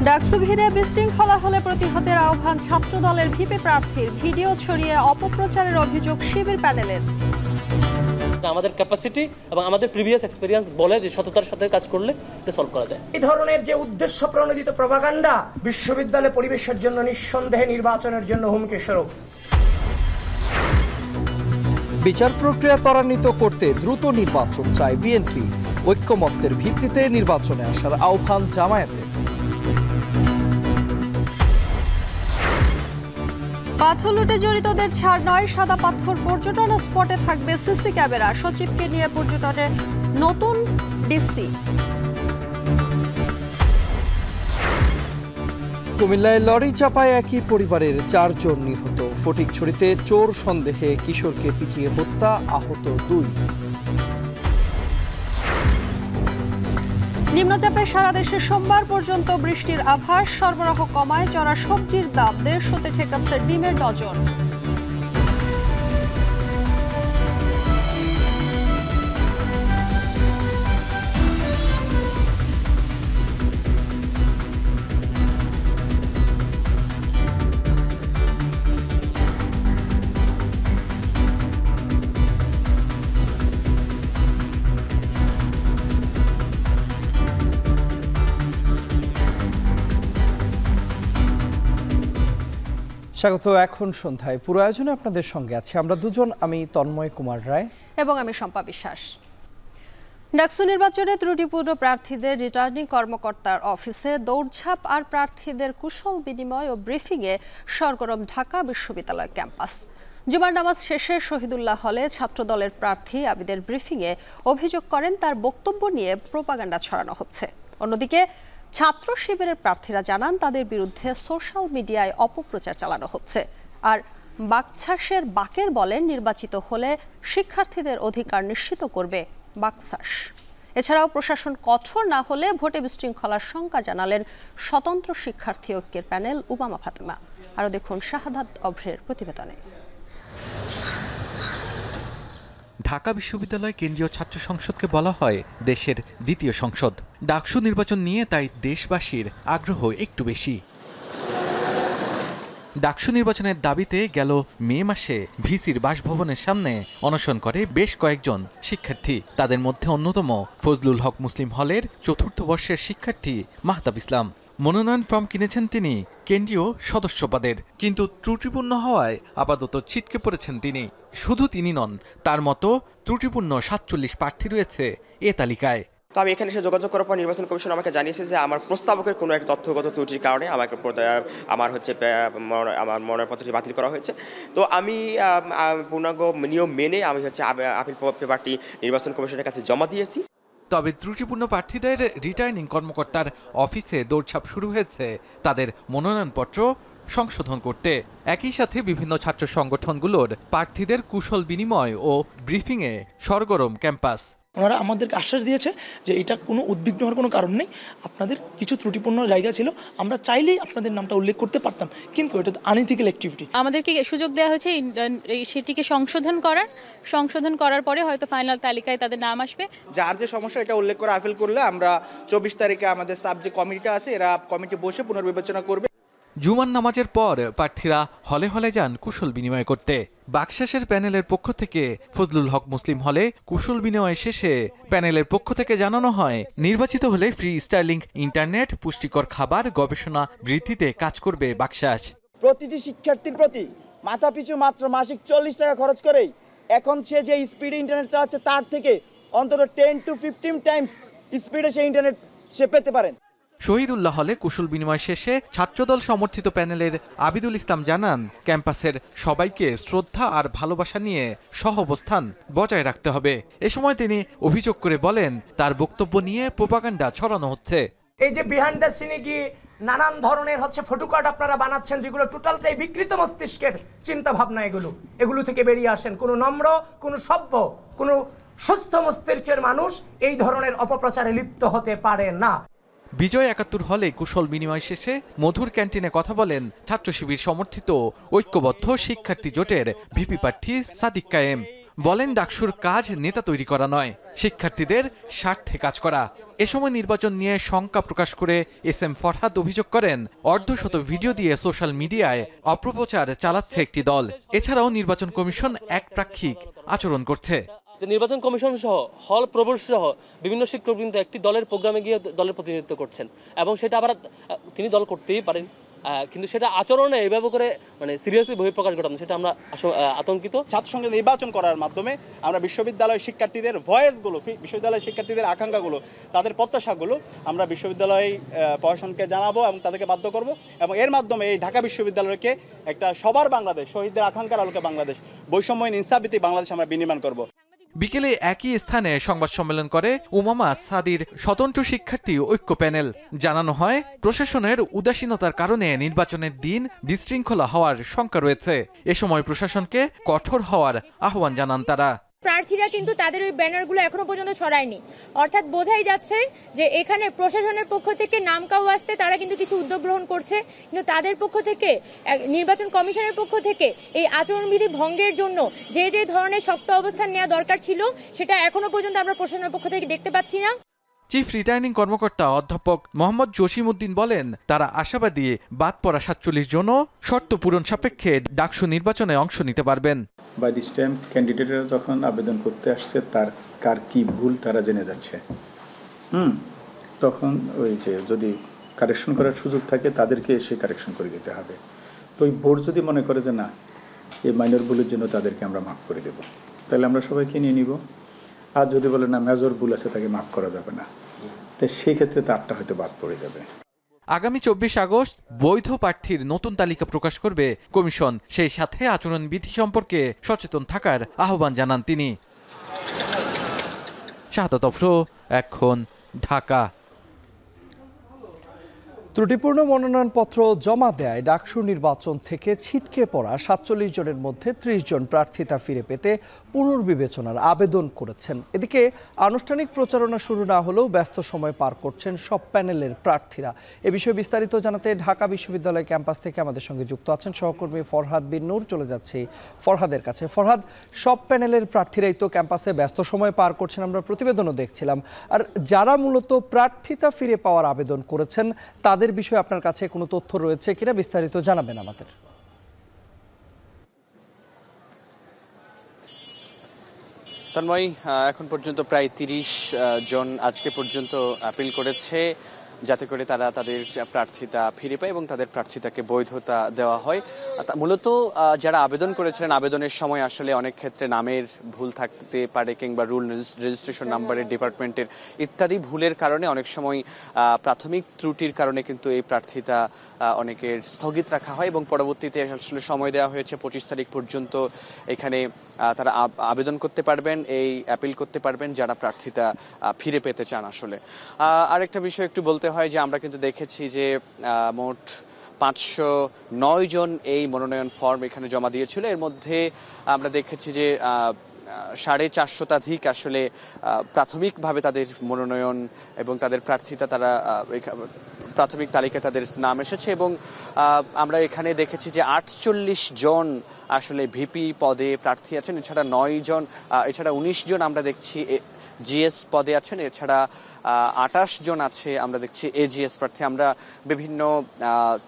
ডাকসু ঘিরে বিশৃঙ্খলা হলে প্রতিহতের আহ্বান ছাত্রদলের ভিপি প্রার্থীর। ভিডিও ছড়িয়ে অপপ্রচারের অভিযোগ শিবির প্যানেলের। আমাদের ক্যাপাসিটি এবং আমাদের প্রিভিয়াস এক্সপেরিয়েন্স বলে যে সততার সাথে কাজ করলে এটা সলভ করা যায়। এই ধরনের যে উদ্দেশ্য প্রণোদিত প্রপাগান্ডা বিশ্ববিদ্যালয় পরিবেশের জন্য নিঃসন্দেহে নির্বাচনের জন্য হুমকি স্বরূপ। বিচার প্রক্রিয়া ত্বরান্বিত করতে দ্রুত নির্বাচন চায় বিএনপি। ঐক্যমত্যের ভিত্তিতে নির্বাচনে আসার আহ্বান জামায়াতের। পাথর লুটে জড়িতদের ছাড় নয়, সাদা পাথর পর্যটন স্পটে থাকবে সিসি ক্যামেরা। সচিবকে নিয়ে পর্যটনের নতুন ডিসি। কুমিল্লায় লরি চাপায় একই পরিবারের 4 জন নিহত। ফটিকছড়িতে চোর সন্দেহে কিশোরকে পিটিয়ে হত্যা, আহত 2। নিম্নচাপে সারা দেশে সোমবার পর্যন্ত বৃষ্টির আভাস। সরবরাহ কমায় চড়া সবজির দাম। 150-তে ঠেকাচ্ছে ডিমের ডজন। স্বাগত। এখন সন্ধ্যায় পুরো আয়োজনে আপনাদের সঙ্গে আছি আমরা দুজন, আমি তন্ময় কুমার রায় এবং আমি শম্পা বিশ্বাস। ডাকসু নির্বাচনে ত্রুটিপূর্ণ প্রার্থীদের রিটার্নিং কর্মকর্তার অফিসে দৌড়ঝাঁপ আর প্রার্থীদের কুশল বিনিময় ও ব্রিফিংয়ে সরগরম ঢাকা বিশ্ববিদ্যালয় ক্যাম্পাস। জুমার নামাজ শেষে শহীদুল্লাহ হলে ছাত্রদলের প্রার্থী আবিদের ব্রিফিংয়ে অভিযোগ করেন তার বক্তব্য নিয়ে প্রোপাগান্ডা ছড়ানো হচ্ছে। অন্যদিকে ছাত্র শিবিরের প্রার্থীরা জানান তাদের বিরুদ্ধে সোশ্যাল মিডিয়ায় অপপ্রচার চালানো হচ্ছে। আর বাকছাসের বাকের বলেন নির্বাচিত হলে শিক্ষার্থীদের অধিকার নিশ্চিত করবে বাকছাস। এছাড়াও প্রশাসন কঠোর না হলে ভোটে বিশৃঙ্খলার শঙ্কা জানালেন স্বতন্ত্র শিক্ষার্থী ঐক্যের প্যানেল উমামা ফাতেমা। আরও দেখুন শাহাদাত অভ্রের প্রতিবেদনে। ঢাকা বিশ্ববিদ্যালয় কেন্দ্রীয় ছাত্র সংসদকে বলা হয় দেশের দ্বিতীয় সংসদ। ডাকসু নির্বাচন নিয়ে তাই দেশবাসীর আগ্রহ একটু বেশি। ডাকসু নির্বাচনের দাবিতে গেল মে মাসে ভিসির বাসভবনের সামনে অনশন করে বেশ কয়েকজন শিক্ষার্থী। তাদের মধ্যে অন্যতম ফজলুল হক মুসলিম হলের 4র্থ বর্ষের শিক্ষার্থী মাহতাব ইসলাম। মনোনয়ন ফর্ম কিনেছেন তিনি কেন্দ্রীয় সদস্য পদের, কিন্তু ত্রুটিপূর্ণ হওয়ায় আপাতত ছিটকে পড়েছেন তিনি। শুধু তিনি নন, তার মতো ত্রুটিপূর্ণ 47 প্রার্থী রয়েছে এ তালিকায়। তো আমি এখানে এসে যোগাযোগ করার পর নির্বাচন কমিশন আমাকে জানিয়েছে যে আমার প্রস্তাবকের কোনো একটা তথ্যগত ত্রুটির কারণে আমার মনোনয়নপত্রটি বাতিল করা হয়েছে। তো আমি পূর্ণাঙ্গ নিয়ম মেনে আমি আপিল পেপারটি নির্বাচন কমিশনের কাছে জমা দিয়েছি। তবে ত্রুটিপূর্ণ প্রার্থীদের রিটার্নিং কর্মকর্তার অফিসে দৌড়ঝাঁপ শুরু হয়েছে তাদের মনোনয়নপত্র সংশোধন করতে। একই সাথে বিভিন্ন ছাত্র সংগঠনগুলোর প্রার্থীদের কুশল বিনিময় ও ব্রিফিংয়ে সরগরম ক্যাম্পাস। ওনারা আমাদেরকে আশ্বাস দিয়েছে যে এটা কোনো উদ্বিগ্ন হওয়ার কোনো কারণ নেই, আপনাদের কিছু ত্রুটিপূর্ণ জায়গা ছিল, আমরা চাইলেই আপনাদের নামটা উল্লেখ করতে পারতাম, কিন্তু এটা আনইথিক্যাল অ্যাক্টিভিটি। আমাদেরকে সুযোগ দেওয়া হয়েছে সেটিকে সংশোধন করার পরে হয়তো ফাইনাল তালিকায় তাদের নাম আসবে। যার যে সমস্যা এটা উল্লেখ করে আপিল করলে আমরা 24 তারিখে আমাদের সাবজেক্ট কমিটি আছে, এরা কমিটি বসে পুনর্বিবেচনা করবে। জুমার নামাজের পর প্রার্থীরা হলে হলে যান কুশল বিনিময় করতে। বাকশাসের প্যানেলের পক্ষ থেকে ফজলুল হক মুসলিম হলে কুশল বিনিময় শেষে প্যানেলের পক্ষ থেকে জানানো হয় নির্বাচিত হলে ফ্রি স্টাইলিং ইন্টারনেট, পুষ্টিকর খাবার, গবেষণা বৃদ্ধিতে কাজ করবে বাকশাস। প্রতিটি শিক্ষার্থীর প্রতি মাথাপিছু মাত্র মাসিক 40 টাকা খরচ করেই এখন সে যে স্পিডে ইন্টারনেট চালাচ্ছে তার থেকে অন্তত 10 to 15 টাইমস স্পিডে সে ইন্টারনেট সে পেতে পারেন। শহীদুল্লাহ হলে কুশল বিনিময় শেষে ছাত্রদল সমর্থিত প্যানেলের আবিদুল ইসলাম জানান ক্যাম্পাসের সবাইকে শ্রদ্ধা আর ভালোবাসা নিয়ে সহাবস্থান বজায় রাখতে হবে। এ সময় তিনি অভিযোগ করে বলেন তার বক্তব্য নিয়ে প্রোপাগান্ডা ছড়ানো হচ্ছে। এই যে বিহাইন্ড দ্য সিনে গিয়ে নানান ধরনের ফটোকার্ড আপনারা বানাচ্ছেন, যেগুলো টোটালটাই বিকৃত মস্তিষ্কের চিন্তা ভাবনা। এগুলো থেকে বেরিয়ে আসেন। কোনো নম্র, কোনো সভ্য, কোনো সুস্থ মস্তিষ্কের মানুষ এই ধরনের অপপ্রচারে লিপ্ত হতে পারে না। বিজয় ৭১ হলে কুশল বিনিময় শেষে মধুর ক্যান্টিনে কথা বলেন ছাত্র শিবির সমর্থিত ঐক্যবদ্ধ শিক্ষার্থী জোটের ভিপি প্রার্থী সাদিক কায়েম। বলেন ডাকসুর কাজ নেতা তৈরি করা নয়, শিক্ষার্থীদের স্বার্থে কাজ করা। এ সময় নির্বাচন নিয়ে শঙ্কা প্রকাশ করে SM ফরহাদ অভিযোগ করেন, অর্ধশত ভিডিও দিয়ে সোশ্যাল মিডিয়ায় অপপ্রচার চালাচ্ছে একটি দল। এছাড়াও নির্বাচন কমিশন একপ্রাক্ষিক আচরণ করছে। নির্বাচন কমিশন সহ হল প্রভূষ সহ বিভিন্ন শিক্ষক কিন্তু একটি দলের প্রোগ্রামে গিয়ে দলের প্রতিনিধিত্ব করছেন, এবং সেটা আবার তিনি দল করতেই পারেন, কিন্তু সেটা আচরণে এইভাবে করে মানে সিরিয়াসলি বহিঃপ্রকাশ ঘটানো, সেটা আমরা আতঙ্কিত। ছাত্র সংসদ নির্বাচন করার মাধ্যমে আমরা বিশ্ববিদ্যালয়ের শিক্ষার্থীদের ভয়েসগুলো, বিশ্ববিদ্যালয়ের শিক্ষার্থীদের আকাঙ্ক্ষাগুলো, তাদের প্রত্যাশাগুলো আমরা বিশ্ববিদ্যালয় প্রশাসনকে জানাবো এবং তাদেরকে বাধ্য করব, এবং এর মাধ্যমে এই ঢাকা বিশ্ববিদ্যালয়কে একটা সবার বাংলাদেশ, শহীদদের আকাঙ্ক্ষার আলোকে বাংলাদেশ, বৈষম্যহীন ইনসাফভিত্তিক বাংলাদেশ আমরা বিনির্মাণ করব। বিকেলে একই স্থানে সংবাদ সম্মেলন করে উমামা সাদির স্বতন্ত্র শিক্ষার্থী ঐক্য প্যানেল। জানানো হয়, প্রশাসনের উদাসীনতার কারণে নির্বাচনের দিন বিশৃঙ্খলা হওয়ার শঙ্কা রয়েছে। এ সময় প্রশাসনকে কঠোর হওয়ার আহ্বান জানান তারা। প্রার্থীরা কিন্তু তাদের ওই ব্যানারগুলো এখনো পর্যন্ত সরায়নি, অর্থাৎ বোঝাই যাচ্ছে যে এখানে প্রশাসনের পক্ষ থেকে নাম কাউ আসতে তারা কিন্তু কিছু উদ্যোগ গ্রহণ করছে, কিন্তু তাদের পক্ষ থেকে, নির্বাচন কমিশনের পক্ষ থেকে এই আচরণবিধি ভঙ্গের জন্য যে যে ধরনের শক্ত অবস্থান নেওয়া দরকার ছিল সেটা এখনো পর্যন্ত আমরা প্রশাসনের পক্ষ থেকে দেখতে পাচ্ছি না। চিফ রিটার্নিং কর্মকর্তা অধ্যাপক মোহাম্মদ জসিম উদ্দিন বলেন, তারা আশাবাদী বাদ পড়া 47 জনও শর্ত পূরণ সাপেক্ষে ডাকসু নির্বাচনে অংশ নিতে পারবেন। বাই দিস টাইম ক্যান্ডিডেটরা যখন আবেদন করতে আসছে তার কার কি ভুল তারা জেনে যাচ্ছে, তখন ওই যে যদি কারেকশন করার সুযোগ থাকে তাদেরকে এসে কারেকশন করে দিতে হবে। তো ওই বোর্ড যদি মনে করে যে না, এই মাইনর ভুলের জন্য তাদেরকে আমরা মাফ করে দেব, তাহলে আমরা সবাইকে নিয়ে নিব। আর যদি বলে না মেজর ভুল আছে তাকে মাফ করা যাবে না, তো সেই ক্ষেত্রে তারটা হয়তো বাদ পড়ে যাবে। আগামী 24 আগস্ট বৈধ প্রার্থীর নতুন তালিকা প্রকাশ করবে কমিশন। সেই সাথে আচরণবিধি সম্পর্কে সচেতন থাকার আহ্বান জানান তিনি। শাহাদাত অফরো, এখন, ঢাকা। ত্রুটিপূর্ণ মনোনয়নপত্র জমা দেয় ডাকসু নির্বাচন থেকে ছিটকে পড়া 47 জনের মধ্যে 30 জন প্রার্থিতা ফিরে পেতে পুনর্বিবেচনার আবেদন করেছেন। এদিকে আনুষ্ঠানিক প্রচারণা শুরু না হলেও ব্যস্ত সময় পার করছেন সব প্যানেলের প্রার্থীরা। এ বিষয়ে বিস্তারিত জানাতে ঢাকা বিশ্ববিদ্যালয় ক্যাম্পাস থেকে আমাদের সঙ্গে যুক্ত আছেন সহকর্মী ফরহাদ বিন নূর। চলে যাচ্ছি ফরহাদের কাছে। ফরহাদ, সব প্যানেলের প্রার্থীরাই তো ক্যাম্পাসে ব্যস্ত সময় পার করছেন, আমরা প্রতিবেদনও দেখছিলাম। আর যারা মূলত প্রার্থিতা ফিরে পাওয়ার আবেদন করেছেন তাদের বিষয়ে আপনার কাছে কোনো তথ্য রয়েছে কিনা বিস্তারিত জানাবেন আমাদের। তন্ময়, এখন পর্যন্ত প্রায় 30 জন আজকে পর্যন্ত আপিল করেছে, যাতে করে তারা তাদের প্রার্থিতা ফিরে পায় এবং তাদের প্রার্থিতাকে বৈধতা দেওয়া হয়। মূলত যারা আবেদন করেছিলেন, আবেদনের সময় আসলে অনেক ক্ষেত্রে নামের ভুল থাকতে পারে কিংবা রুল রেজিস্ট্রেশন নাম্বারের, ডিপার্টমেন্টের ইত্যাদি ভুলের কারণে অনেক সময় প্রাথমিক ত্রুটির কারণে কিন্তু এই প্রার্থিতা অনেকের স্থগিত রাখা হয় এবং পরবর্তীতে আসলে সময় দেওয়া হয়েছে 25 তারিখ পর্যন্ত। এখানে তারা আবেদন করতে পারবেন, এই অ্যাপিল করতে পারবেন যারা প্রার্থিতা ফিরে পেতে চান। আসলে আরেকটা বিষয় একটু বলতে হয় যে আমরা কিন্তু দেখেছি যে মোট 509 জন এই মনোনয়ন ফর্ম এখানে জমা দিয়েছিল। এর মধ্যে আমরা দেখেছি যে 450 আসলে প্রাথমিকভাবে তাদের মনোনয়ন এবং তাদের প্রার্থিতা, তারা প্রাথমিক তালিকায় তাদের নাম এসেছে এবং আমরা এখানে দেখেছি যে 48 জন আসলে ভিপি পদে প্রার্থী আছেন। এছাড়া 19 জন আমরা দেখছি জিএস পদে আছেন। এছাড়া 28 জন আছে আমরা দেখছি এজিএস প্রার্থী। আমরা বিভিন্ন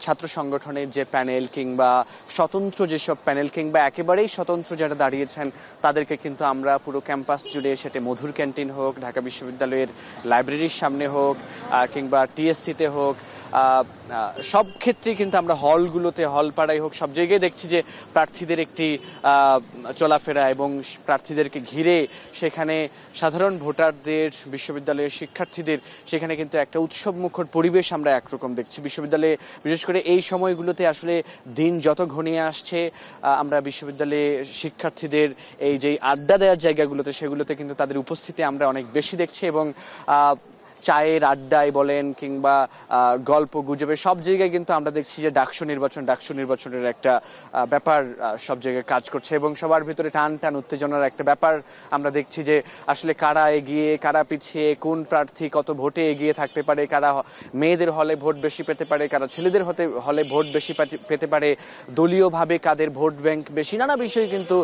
ছাত্র সংগঠনের যে প্যানেল কিংবা স্বতন্ত্র যেসব প্যানেল কিংবা একেবারেই স্বতন্ত্র যারা দাঁড়িয়েছেন তাদেরকে কিন্তু আমরা পুরো ক্যাম্পাস জুড়ে, সেটা মধুর ক্যান্টিন হোক, ঢাকা বিশ্ববিদ্যালয়ের লাইব্রেরির সামনে হোক কিংবা টিএসসিতে হোক, সব ক্ষেত্রে কিন্তু আমরা হলগুলোতে, হলপাড়ায় হোক, সব জায়গায় দেখছি যে প্রার্থীদের একটি চলাফেরা এবং প্রার্থীদেরকে ঘিরে সেখানে সাধারণ ভোটারদের, বিশ্ববিদ্যালয়ের শিক্ষার্থীদের সেখানে কিন্তু একটা উৎসবমুখর পরিবেশ আমরা একরকম দেখছি। বিশ্ববিদ্যালয়ে বিশেষ করে এই সময়গুলোতে আসলে দিন যত ঘনিয়ে আসছে, আমরা বিশ্ববিদ্যালয়ে শিক্ষার্থীদের এই যে আড্ডা দেওয়ার জায়গাগুলোতে, সেগুলোতে কিন্তু তাদের উপস্থিতি আমরা অনেক বেশি দেখছি এবং চায়ের আড্ডায় বলেন কিংবা গল্প গুজবে সব জায়গায় কিন্তু আমরা দেখছি যে ডাকসু নির্বাচনের একটা ব্যাপার সব জায়গায় কাজ করছে এবং সবার ভিতরে টান টান উত্তেজনার একটা ব্যাপার আমরা দেখছি যে আসলে কারা এগিয়ে কারা পিছিয়ে, কোন প্রার্থী কত ভোটে এগিয়ে থাকতে পারে, কারা মেয়েদের হলে ভোট বেশি পেতে পারে, কারা ছেলেদের হলে ভোট বেশি পেতে পারে, দলীয়ভাবে কাদের ভোট ব্যাংক বেশি, নানা বিষয় কিন্তু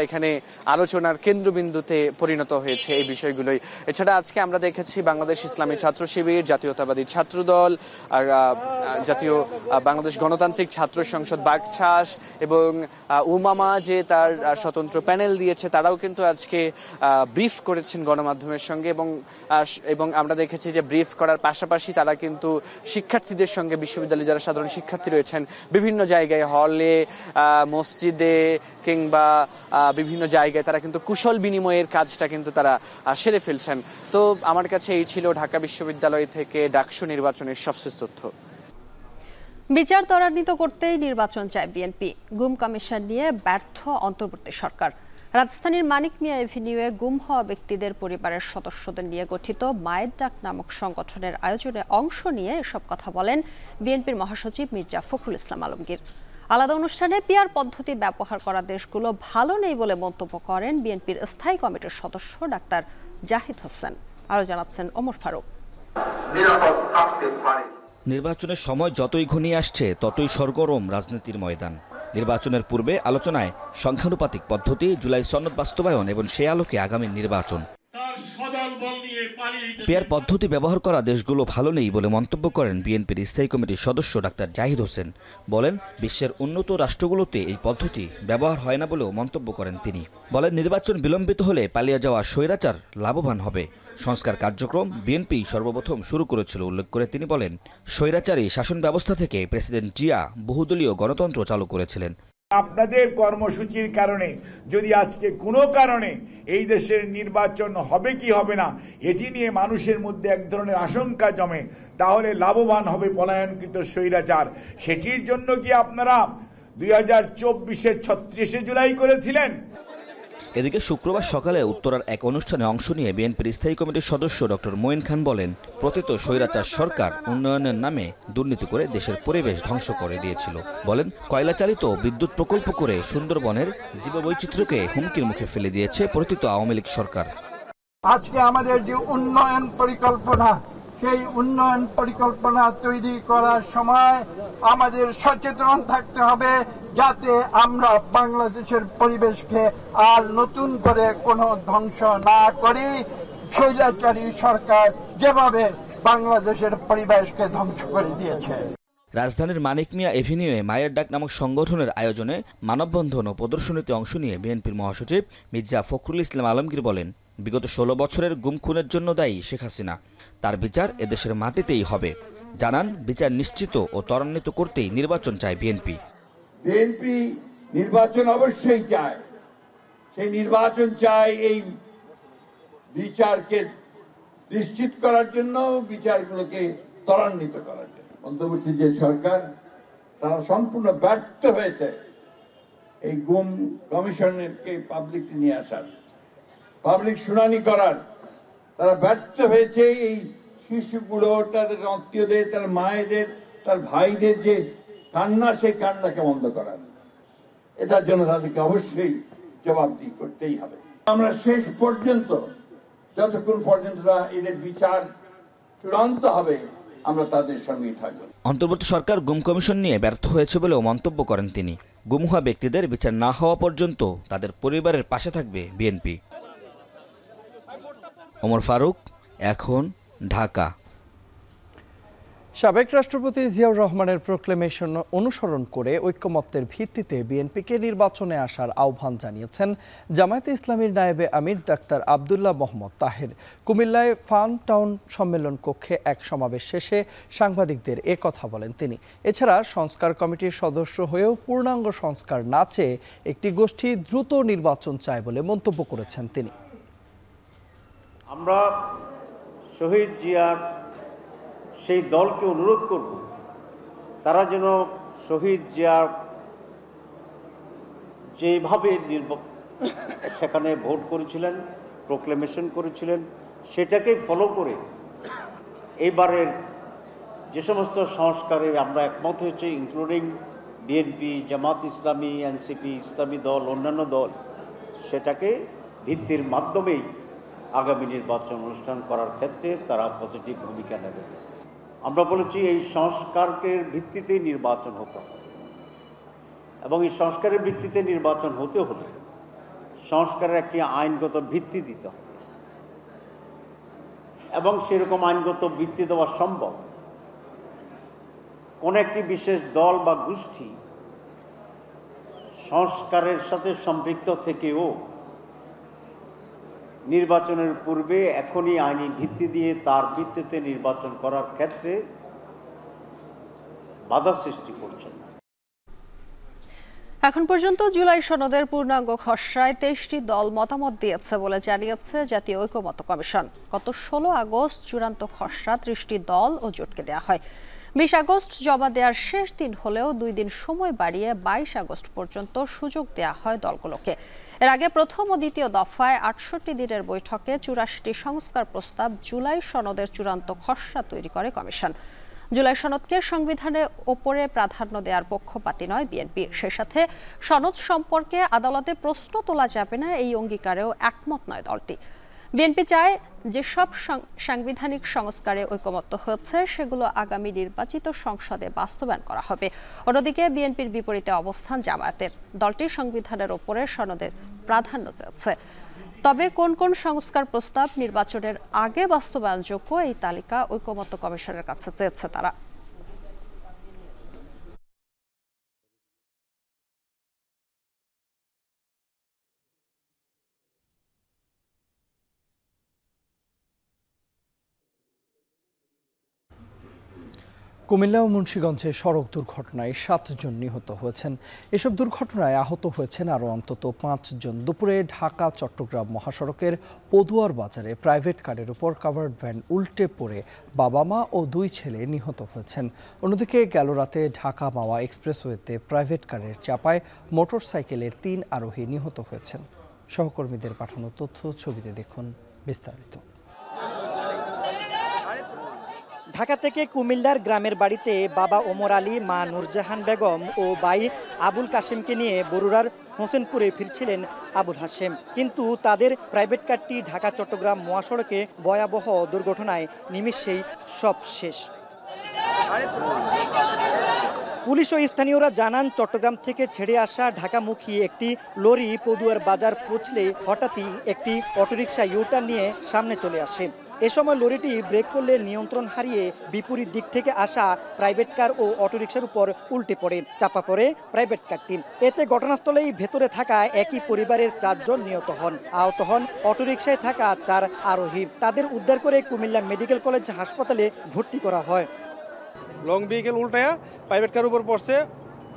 এখানে আলোচনার কেন্দ্রবিন্দুতে পরিণত হয়েছে এই বিষয়গুলোই। এছাড়া আজকে আমরা দেখেছি বাংলাদেশ ইসলামী ছাত্র শিবির, জাতীয়তাবাদী ছাত্রদল, জাতীয় বাংলাদেশ গণতান্ত্রিক ছাত্র সংসদ বাকছাস এবং উমামা যে তার স্বতন্ত্র প্যানেল দিয়েছে তারাও কিন্তু আজকে ব্রিফ করেছেন গণমাধ্যমের সঙ্গে এবং আমরা দেখেছি যে ব্রিফ করার পাশাপাশি তারা কিন্তু শিক্ষার্থীদের সঙ্গে, বিশ্ববিদ্যালয়ে যারা সাধারণ শিক্ষার্থী রয়েছেন বিভিন্ন জায়গায় হলে, মসজিদে কিংবা বিভিন্ন জায়গায় তারা কিন্তু কুশল বিনিময়ের কাজটা কিন্তু তারা সেরে ফেলছেন। তো আমার কাছে এই ছিল ঢাকা বিশ্ববিদ্যালয় থেকে ডাকসু নির্বাচনের সবশেষ তথ্য। বিচার ত্বরান্বিত করতেই নির্বাচন চায় বিএনপি, গুম কমিশন নিয়ে ব্যর্থ অন্তর্বর্তী সরকার। রাজধানীর মানিক মিয়া এভিনিউয়ে গুম হওয়া ব্যক্তিদের পরিবারের সদস্যদের নিয়ে গঠিত মায়ের ডাক নামক সংগঠনের আয়োজনে অংশ নিয়ে এসব কথা বলেন বিএনপির মহাসচিব মির্জা ফখরুল ইসলাম আলমগীর। আলাদা অনুষ্ঠানে পিআর পদ্ধতি ব্যবহার করা দেশগুলো ভালো নেই বলে মন্তব্য করেন বিএনপির স্থায়ী কমিটির সদস্য ডাক্তার জাহিদ হোসেন। আরো জানাচ্ছেন ওমর ফারুক। নির্বাচনের সময় যতই ঘনিয়ে আসছে ততই সরগরম রাজনীতির ময়দান। নির্বাচনের পূর্বে আলোচনায় সংখ্যানুপাতিক পদ্ধতি, জুলাই সনদ বাস্তবায়ন এবং সে আলোকে আগামী নির্বাচন। পেয়ার পদ্ধতি ব্যবহার করা দেশগুলো ভালো নেই বলে মন্তব্য করেন বিএনপির স্থায়ী কমিটির সদস্য ডাক্তার জাহিদ হোসেন। বলেন, বিশ্বের উন্নত রাষ্ট্রগুলোতে এই পদ্ধতি ব্যবহার হয় না বলেও মন্তব্য করেন তিনি। বলেন, নির্বাচন বিলম্বিত হলে পালিয়ে যাওয়া স্বৈরাচার লাভবান হবে। সংস্কার কার্যক্রম বিএনপি সর্বপ্রথম শুরু করেছিল উল্লেখ করে তিনি বলেন, স্বৈরাচারী শাসন ব্যবস্থা থেকে প্রেসিডেন্ট জিয়া বহুদলীয় গণতন্ত্র চালু করেছিলেন। আপনাদের কর্মসূচির কারণে যদি আজকে কোনো কারণে এই দেশের নির্বাচন হবে কি হবে না এটি নিয়ে মানুষের মধ্যে এক ধরনের আশঙ্কা জমে, তাহলে লাভবান হবে পলায়নকৃত স্বৈরাচার। সেটির জন্য কি আপনারা 2024-এর 36শে জুলাই করেছিলেন? এদিকে শুক্রবার সকালে উত্তরার এক অনুষ্ঠানে অংশ নিয়ে বিএনপির স্থায়ী কমিটির সদস্য ডক্টর মঈন খান বলেন, প্রতীত স্বৈরাচার সরকার উন্নয়নের নামে দুর্নীতি করে দেশের পরিবেশ ধ্বংস করে দিয়েছিল। বলেন, কয়লা চালিত বিদ্যুৎ প্রকল্প করে সুন্দরবনের জীববৈচিত্র্যকে হুমকির মুখে ফেলে দিয়েছে প্রতীত আওয়ামী লীগ সরকার। আজকে আমাদের যে উন্নয়ন পরিকল্পনা, সেই উন্নয়ন পরিকল্পনা তৈরি করার সময় আমাদের সচেতন থাকতে হবে যাতে আমরা বাংলাদেশের পরিবেশকে আর নতুন করে কোনো ধ্বংস না করি। স্বৈরাচারী সরকার যেভাবে বাংলাদেশের পরিবেশকে ধ্বংস করে দিয়েছে। রাজধানীর মানিক মিয়া এভিনিউয়ে মায়ের ডাক নামক সংগঠনের আয়োজনে মানববন্ধন ও প্রদর্শনীতে অংশ নিয়ে বিএনপির মহাসচিব মির্জা ফখরুল ইসলাম আলমগীর বলেন, বিগত 16 বছরের গুম খুনের জন্য দায়ী শেখ হাসিনা। তার বিচার এদেশের মাটিতেই হবে। জানান, বিচার নিশ্চিত ও ত্বরান্বিত করতেই নির্বাচন চায় বিএনপি। বিএনপি নির্বাচন অবশ্যই চায়, সেই নির্বাচন চায় এই বিচারকে নিশ্চিত করার জন্য, বিচারগুলোকে ত্বরান্বিত করার জন্য। অন্তর্বর্তী যে সরকার তারা সম্পূর্ণ ব্যর্থ হয়েছে এই গুম কমিশনকে পাবলিককে নিয়ে আসার, পাবলিক শুনানি করার। তারা ব্যর্থ হয়েছে এই শিশুগুলো, তাদের আত্মীয়দের, তার মায়েদের, তার ভাইদের যে কান্না, সেই কান্নাকে বন্ধ করার। এটার জন্য তাদেরকে অবশ্যই জবাবদিহি করতেই হবে। আমরা শেষ পর্যন্ত, যতক্ষণ পর্যন্ত এদের বিচার চূড়ান্ত হবে, আমরা তাদের সঙ্গেই থাকব। অন্তর্বর্তী সরকার গুম কমিশন নিয়ে ব্যর্থ হয়েছে বলেও মন্তব্য করেন তিনি। গুম হওয়া ব্যক্তিদের বিচার না হওয়া পর্যন্ত তাদের পরিবারের পাশে থাকবে বিএনপি। ওমর ফারুক, এখন, ঢাকা। সাবেক রাষ্ট্রপতি জিয়াউর রহমানের প্রোক্লেমেশন অনুসরণ করে ঐক্যমত্যের ভিত্তিতে বিএনপিকে নির্বাচনে আসার আহ্বান জানিয়েছেন জামায়াতে ইসলামীর নায়েবে আমির ডাক্তার আব্দুল্লাহ মোহাম্মদ তাহের। কুমিল্লায় ফান টাউন সম্মেলন কক্ষে এক সমাবেশ শেষে সাংবাদিকদের কথা বলেন তিনি। এছাড়া সংস্কার কমিটির সদস্য হয়েও পূর্ণাঙ্গ সংস্কার না চেয়ে একটি গোষ্ঠী দ্রুত নির্বাচন চায় বলে মন্তব্য করেছেন তিনি। আমরা শহীদ জিয়ার সেই দলকে অনুরোধ করব, তারা যেন শহীদ জিয়ার যেভাবে সেখানে ভোট করেছিলেন, প্রোক্লেমেশন করেছিলেন, সেটাকে ফলো করে এইবারের যে সমস্ত সংস্কারে আমরা একমত হয়েছি, including BNP, Jamaat Islami, NCP, ইসলামী দল, অন্যান্য দল, সেটাকে ভিত্তির মাধ্যমেই আগামী নির্বাচন অনুষ্ঠান করার ক্ষেত্রে তারা পজিটিভ ভূমিকা নেবে। আমরা বলেছি এই সংস্কারের ভিত্তিতে নির্বাচন হতে হবে, এবং এই সংস্কারের ভিত্তিতে নির্বাচন হতে হলে সংস্কারের একটি আইনগত ভিত্তি দিতে হবে, এবং সেরকম আইনগত ভিত্তি দেওয়া সম্ভব। কোন একটি বিশেষ দল বা গোষ্ঠী সংস্কারের সাথে সম্পৃক্ত থেকেও নির্বাচনের পূর্বে এখনই আইনি ভিত্তি দিয়ে তার ভিত্তিতে নির্বাচন করার ক্ষেত্রে বাধা সৃষ্টি করছেন। এখন পর্যন্ত জুলাই সনদের পূর্ণাঙ্গ খসড়ায় 23টি দল মতামত দিয়েছে বলে জানিয়েছে জাতীয় ঐকমত্য কমিশন। গত 16 আগস্ট চূড়ান্ত খসড়া 30টি দল ও জোটকে দেওয়া হয়। 20 আগস্ট জমা দেওয়ার শেষ দিন হলেও 2 দিন সময় বাড়িয়ে 22 আগস্ট পর্যন্ত সুযোগ দেওয়া হয় দলগুলোকে। এর আগে প্রথম ও দ্বিতীয় দফায় 68 দিনের বৈঠকে 84টি সংস্কার প্রস্তাব জুলাই সনদের চূড়ান্ত খসড়া তৈরি করে কমিশন। জুলাই সনদকে সংবিধানের ওপরে প্রাধান্য দেওয়ার পক্ষপাতী নয় বিএনপি। সেই সাথে সনদ সম্পর্কে আদালতে প্রশ্ন তোলা যাবে না, এই অঙ্গীকারেও একমত নয় দলটি। বিএনপি চায় যেসব সাংবিধানিক সংস্কারে ঐকমত্য হয়েছে সেগুলো আগামী নির্বাচিত সংসদে বাস্তবায়ন করা হবে। অন্যদিকে বিএনপির বিপরীতে অবস্থান জামায়াতের। দলটি সংবিধানের ওপরে সনদের প্রাধান্য চাচ্ছে। তবে কোন কোন সংস্কার প্রস্তাব নির্বাচনের আগে বাস্তবায়নযোগ্য এই তালিকা ঐকমত্য কমিশনের কাছে চেয়েছে তারা। কুমিল্লা ও মুন্সিগঞ্জে সড়ক দুর্ঘটনায় 7 জন নিহত হয়েছেন। এসব দুর্ঘটনায় আহত হয়েছেন আরও অন্তত 5 জন। দুপুরে ঢাকা চট্টগ্রাম মহাসড়কের পদুয়ার বাজারে প্রাইভেট কারের উপর কাভার্ড ভ্যান উল্টে পড়ে বাবা মা ও 2 ছেলে নিহত হয়েছেন। অন্যদিকে গেল রাতে ঢাকা মাওয়া এক্সপ্রেসওয়েতে প্রাইভেট কারের চাপায় মোটরসাইকেলের 3 আরোহী নিহত হয়েছেন। সহকর্মীদের পাঠানো তথ্য ছবিতে দেখুন বিস্তারিত। ঢাকা থেকে কুমিল্লার গ্রামের বাড়িতে বাবা ওমর আলী, মা নূরজাহান বেগম ও ভাই আবুল কাশেমকে নিয়ে বরুড়ার হোসেনপুরে ফিরছিলেন আবুল হাশেম। কিন্তু তাদের প্রাইভেট কারটি ঢাকা চট্টগ্রাম মহাসড়কে ভয়াবহ দুর্ঘটনায় নিমিষেই সব শেষ। পুলিশ ও স্থানীয়রা জানান, চট্টগ্রাম থেকে ছেড়ে আসা ঢাকামুখী একটি লরি পদুয়ার বাজার পৌঁছলে হঠাৎই একটি অটোরিকশা ইউটার্ন নিয়ে সামনে চলে আসে। এ সময় লরিটি ব্রেক করলে নিয়ন্ত্রণ হারিয়ে বিপরীত দিক থেকে আসা প্রাইভেট কার ও অটোরিকশার উপর উল্টে পড়ে, চাপা পড়ে প্রাইভেট কারটি। এতে ঘটনাস্থলেই ভেতরে থাকা একই পরিবারের 4 জন নিহত হন। আহত হন অটোরিকশায় থাকা 4 আরোহী। তাদের উদ্ধার করে কুমিল্লা মেডিকেল কলেজ হাসপাতালে ভর্তি করা হয়। লং ভেহিকেল উল্টায়া প্রাইভেট কার উপর পড়ছে,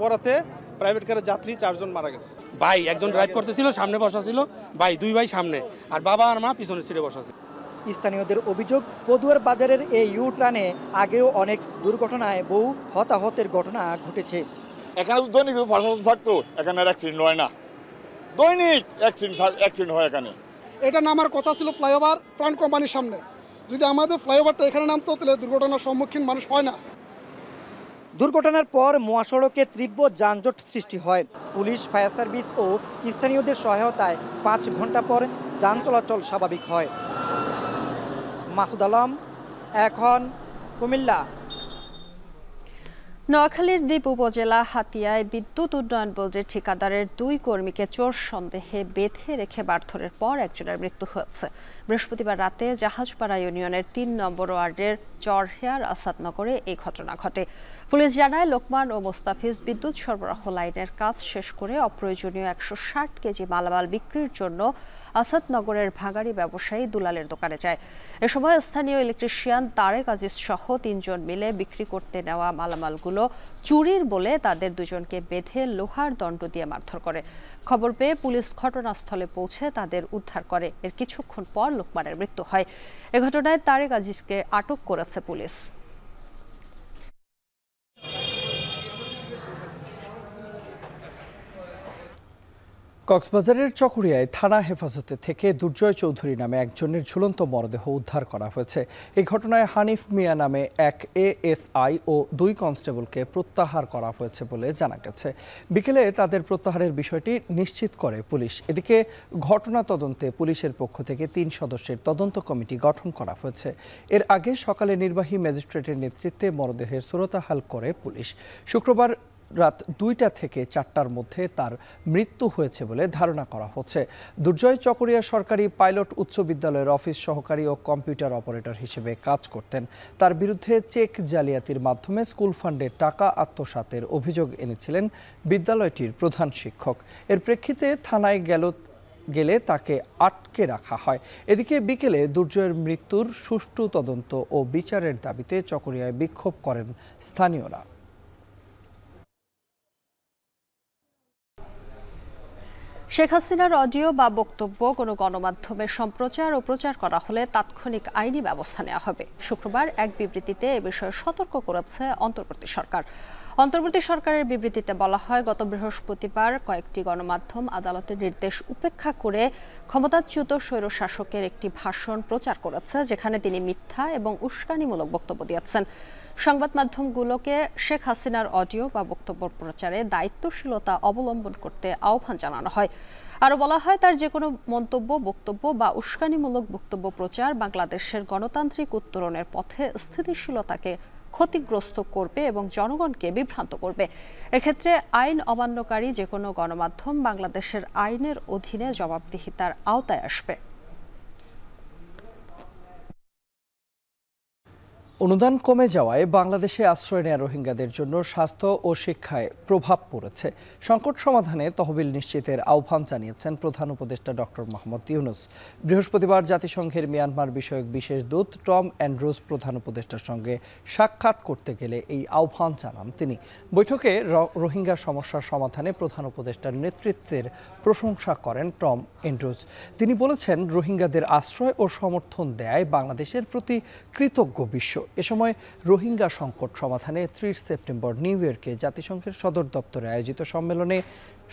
পড়াতে প্রাইভেট কারের যাত্রী 4 জন মারা গেছে। ভাই একজন ড্রাইভ করতেছিল, সামনে বসা ছিল ভাই, 2 ভাই সামনে আর বাবা আর মা পিছনের সিটে বসা ছিল। স্থানীয়দের অভিযোগ, পদুয়ার বাজারের এই ইউ টার্নে আগেও অনেক দুর্ঘটনায় বহু হতাহতের ঘটনা ঘটেছে। এখানে দৈনিক প্রশাসন থাকতো, এখানে অ্যাক্সিডেন্ট হয় না, দৈনিক অ্যাক্সিডেন্ট হয় এখানে। এটা নামার কথা ছিল ফ্লাইওভার প্ল্যান্ট কোম্পানির সামনে। যদি আমাদের ফ্লাইওভারটা এখানে নামতো তাহলে দুর্ঘটনার সম্মুখীন মানুষ হয় না। দুর্ঘটনার পর মহাসড়কে তীব্র যানজট সৃষ্টি হয়। পুলিশ, ফায়ার সার্ভিস ও স্থানীয়দের সহায়তায় 5 ঘন্টা পর যান চলাচল স্বাভাবিক হয়। মাসুদ আলম, এখন কুমিল্লা। নোয়াখালীর দ্বীপ উপজেলা হাতিয়ায় বিদ্যুৎ উন্নয়ন বোর্ডের ঠিকাদারের 2 কর্মীকে চোর সন্দেহে বেঁধে রেখে মারধরের পর একজনের মৃত্যু হয়েছে। বৃহস্পতিবার রাতে জাহাজপাড়া ইউনিয়নের 3 নম্বর ওয়ার্ডের চরহেয়ার আসাদনগরে এই ঘটনা ঘটে। পুলিশ জানায়, লোকমান ও মোস্তাফিজ বিদ্যুৎ সরবরাহ লাইনের কাজ শেষ করে অপ্রয়োজনীয় 160 কেজি মালামাল বিক্রির জন্য আসাদনগরের ভাঙাড়ি ব্যবসায়ী দুলালের দোকানে যায়। এ সময় স্থানীয় ইলেকট্রিশিয়ান তারেক আজিজ সহ 3 জন মিলে বিক্রি করতে নেওয়া মালামালগুলো চুরির বলে তাদের 2 জনকে বেঁধে লোহার দণ্ড দিয়ে মারধর করে। খবর পেয়ে পুলিশ ঘটনাস্থলে পৌঁছে তাদের উদ্ধার করে। এর কিছুক্ষণ পর লোকমানের মৃত্যু হয়। এ ঘটনায় তারেক আজিজকে আটক করেছে পুলিশ। কক্সবাজারের চকরিয়ায় থানা হেফাজতে থেকে দুর্জয় চৌধুরী নামে একজনের ঝুলন্ত মরদেহ উদ্ধার করা হয়েছে। এই ঘটনায় হানিফ মিয়া নামে এক এএসআই ও 2 কনস্টেবলকে প্রত্যাহার করা হয়েছে বলে জানা গেছে। বিকেলে তাদের প্রত্যাহারের বিষয়টি নিশ্চিত করে পুলিশ। এদিকে ঘটনা তদন্তে পুলিশের পক্ষ থেকে 3 সদস্যের তদন্ত কমিটি গঠন করা হয়েছে। এর আগে সকালে নির্বাহী ম্যাজিস্ট্রেটের নেতৃত্বে মরদেহের সুরতাহাল করে পুলিশ। শুক্রবার রাত 2টা থেকে 4টার মধ্যে তার মৃত্যু হয়েছে বলে ধারণা করা হচ্ছে। দুর্জয় চকরিয়া সরকারি পাইলট উচ্চ বিদ্যালয়ের অফিস সহকারী ও কম্পিউটার অপারেটর হিসেবে কাজ করতেন। তার বিরুদ্ধে চেক জালিয়াতির মাধ্যমে স্কুল ফান্ডের টাকা আত্মসাতের অভিযোগ এনেছিলেন বিদ্যালয়টির প্রধান শিক্ষক। এর প্রেক্ষিতে থানায় গেলে তাকে আটকে রাখা হয়। এদিকে বিকেলে দুর্জয়ের মৃত্যুর সুষ্ঠু তদন্ত ও বিচারের দাবিতে চকরিয়ায় বিক্ষোভ করেন স্থানীয়রা। শেখ হাসিনার অডিও বা বক্তব্য কোনো গণমাধ্যমে সম্প্রচার ও প্রচার করা হলে তাৎক্ষণিক আইনি ব্যবস্থা নেওয়া হবে। শুক্রবার এক বিবৃতিতে এ বিষয়ে সতর্ক করেছে অন্তর্বর্তী সরকার। অন্তর্বর্তী সরকারের বিবৃতিতে বলা হয়, গত বৃহস্পতিবার কয়েকটি গণমাধ্যম আদালতের নির্দেশ উপেক্ষা করে ক্ষমতাচ্যুত স্বৈরশাসকের একটি ভাষণ প্রচার করেছে, যেখানে তিনি মিথ্যা এবং উস্কানিমূলক বক্তব্য দিয়েছেন। সংবাদ মাধ্যমগুলোকে শেখ হাসিনার অডিও বা বক্তব্য প্রচারে দায়িত্বশীলতা অবলম্বন করতে আহ্বান জানানো হয়। আরও বলা হয়, তার যে কোনো মন্তব্য, বক্তব্য বা উস্কানিমূলক বক্তব্য প্রচার বাংলাদেশের গণতান্ত্রিক উত্তরণের পথে স্থিতিশীলতাকে ক্ষতিগ্রস্ত করবে এবং জনগণকে বিভ্রান্ত করবে। এক্ষেত্রে আইন অমান্যকারী যে কোনো গণমাধ্যম বাংলাদেশের আইনের অধীনে জবাবদিহিতার আওতায় আসবে। অনুদান কমে যাওয়ায় বাংলাদেশে আশ্রয় নেওয়া রোহিঙ্গাদের জন্য স্বাস্থ্য ও শিক্ষায় প্রভাব পড়েছে। সংকট সমাধানে তহবিল নিশ্চিতের আহ্বান জানিয়েছেন প্রধান উপদেষ্টা ডক্টর মোহাম্মদ ইউনূস। বৃহস্পতিবার জাতিসংঘের মিয়ানমার বিষয়ক বিশেষ দূত টম অ্যান্ড্রুজ প্রধান উপদেষ্টার সঙ্গে সাক্ষাৎ করতে গেলে এই আহ্বান জানান তিনি। বৈঠকে রোহিঙ্গা সমস্যার সমাধানে প্রধান উপদেষ্টার নেতৃত্বের প্রশংসা করেন টম অ্যান্ড্রুজ। তিনি বলেছেন, রোহিঙ্গাদের আশ্রয় ও সমর্থন দেয় বাংলাদেশের প্রতি কৃতজ্ঞ বিশ্ব। এ সময় রোহিঙ্গা সংকট সমাধানে 30 সেপ্টেম্বর নিউ ইয়র্কে জাতিসংঘের সদর দপ্তরে আয়োজিত সম্মেলনে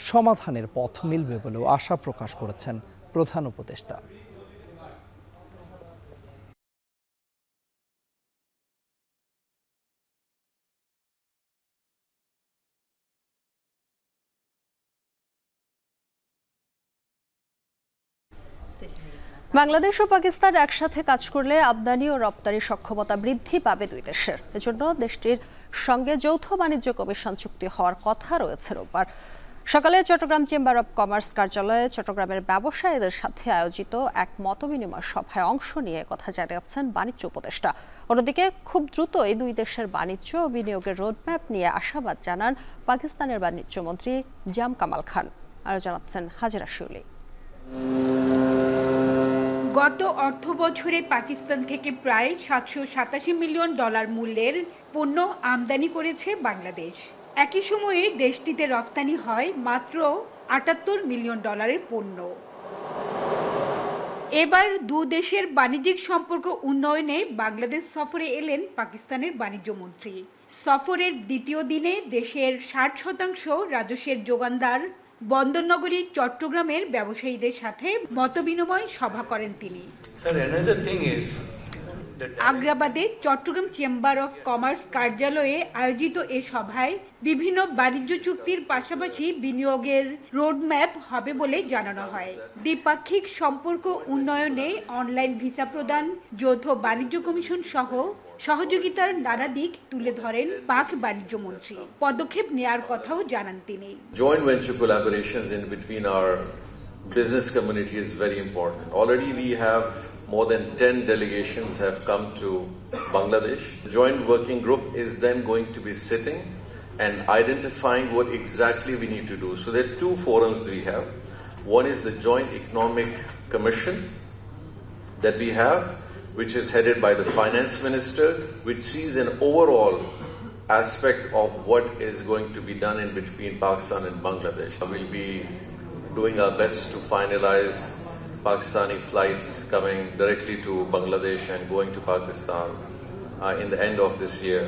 সমাধানের পথ মিলবে বলেও আশা প্রকাশ করেছেন প্রধান উপদেষ্টা। বাংলাদেশ ও পাকিস্তান একসাথে কাজ করলে আমদানি ও রপ্তানি সক্ষমতা বৃদ্ধি পাবে দুই দেশের। এজন্য দেশটির সঙ্গে যৌথ বাণিজ্য কমিশন চুক্তি হওয়ার কথা রয়েছে। রোববার সকালে চট্টগ্রাম চেম্বার অব কমার্স কার্যালয়ে চট্টগ্রামের ব্যবসায়ীদের সাথে আয়োজিত এক মতবিনিময় সভায় অংশ নিয়ে কথা জানিয়েছেন বাণিজ্য উপদেষ্টা। অন্যদিকে খুব দ্রুত এই দুই দেশের বাণিজ্য ও বিনিয়োগের রোডম্যাপ নিয়ে আশাবাদ জানান পাকিস্তানের বাণিজ্যমন্ত্রী জাম কামাল খান। আরও জানাচ্ছেন হাজেরা শিউলি। গত অর্থ বছরে পাকিস্তান থেকে প্রায় $787 মিলিয়ন মূল্যের পণ্য আমদানি করেছে বাংলাদেশ। একই সময়ে দেশটিতে রফতানি হয় মাত্র $78 মিলিয়ন পণ্য। এবার দু দেশের বাণিজ্যিক সম্পর্ক উন্নয়নে বাংলাদেশ সফরে এলেন পাকিস্তানের বাণিজ্যমন্ত্রী। সফরের দ্বিতীয় দিনে দেশের 60% রাজস্বের যোগানদার বন্দরনগরী চট্টগ্রামের ব্যবসায়ীদের সাথে মতবিনিময় সভা করেন তিনি। আগ্রাবাদে চট্টগ্রাম চেম্বার অফ কমার্স কার্যালয়ে আয়োজিত এ সভায় বিভিন্ন বাণিজ্য চুক্তির পাশাপাশি বিনিয়োগের রোডম্যাপ হবে বলে জানানো হয়। দ্বিপাক্ষিক সম্পর্ক উন্নয়নে অনলাইন ভিসা প্রদান, যৌথ বাণিজ্য কমিশন সহ সহযোগিতার নানা দিক তুলে ধরেন পাক বাণিজ্য মন্ত্রী। পদক্ষেপ নেয়ার কথাও জানান তিনি। Joint venture collaborations in between our business community is very important. Already we have more than 10 delegations have come to Bangladesh. The joint working group is then going to be sitting and identifying what exactly we need to do. So there are two forums we have. One is the Joint Economic Commission that we have, which is headed by the finance minister, which sees an overall aspect of what is going to be done in between Pakistan and Bangladesh. We'll be doing our best to finalize Pakistani flights coming directly to Bangladesh and going to Pakistan in the end of this year.